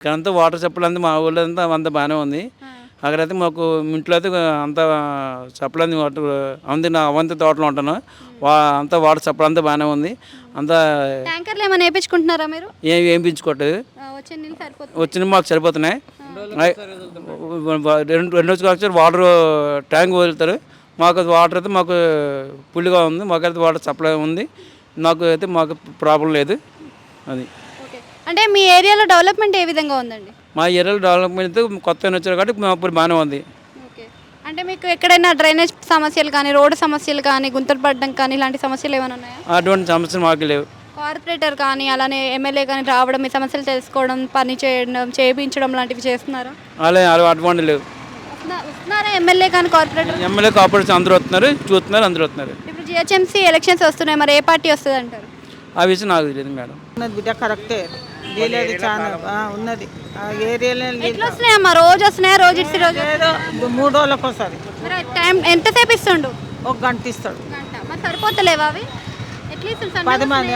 ఇక్కడంతా water supply అంతా మా ఊళ్ళో అంతా బాగానే ఉంది. అక్కడైతే మాకు ఇంట్లో అయితే అంత సప్లై వాటర్ ఉంది. నా అవంతి తోటలో ఉంటాను. అంతా వాటర్ సప్లై అంతా బాగానే ఉంది. అంతా ట్యాంకర్లు ఏమైనా వేయించుకుంటున్నారా మీరు? ఏం వేయించుకోవట్లేదు. వచ్చిన మాకు సరిపోతున్నాయి. రెండు రోజులు వచ్చి వాటర్ ట్యాంక్ వదులుతారు. మాకు వాటర్ అయితే మాకు ఫుల్గా ఉంది. మాకైతే వాటర్ సప్లై ఉంది. మాకు ప్రాబ్లం లేదు. అది అంటే మీ ఏరియాలో డెవలప్మెంట్ ఏ విధంగా ఉందండి? మా ఏరియాలో డెవలప్మెంట్ కొత్తగా వచ్చారు కాబట్టి మాకు బాగానే ఉంది. అంటే మీకు ఎక్కడైనా డ్రైనేజ్ సమస్యలు కానీ, రోడ్డు సమస్యలు కానీ, గుంతలు పడడం కానీ ఇలాంటి సమస్యలు ఏమైనా ఉన్నాయా? అటువంటి సమస్యలు మాకు లేవు. కార్పొరేటర్ కానీ అలానే ఎమ్మెల్యే కానీ రావడం, మీ సమస్యలు తెలుసుకోవడం, పని చేయడం, చేయించడం లాంటివి చేస్తున్నారా? అలా అటువంటి లేవు. వస్తున్నారా ఎమ్మెల్యే కానీ కార్పొరేటర్? ఎమ్మెల్యే కార్పొరేషన్ అందరూ వస్తున్నారు, చూస్తున్నారు, అందరూ వస్తున్నారు. ఇప్పుడు జిహెచ్ఎంసీ ఎలక్షన్స్ వస్తున్నాయి, మరి ఏ పార్టీ వస్తుంది అంటారు? ఆ విషయం నాకు తెలియదు మేడం. బిడ్డ కరెక్టే లేదు, చాలా ఉన్నది ఏరియాలో. ఎట్లా వస్తున్నాయమ్మా? రోజు వస్తున్నాయా? రోజు ఇచ్చి రోజు ఏదో 3 రోజులకు ఒకసారి. టైం ఎంతసేపు ఇస్తుండు? 1 గంట ఇస్తాడు. గంట. మరి సరిపోతలేవా అవి? ఎట్లా ఇస్తుంది? 10 మంది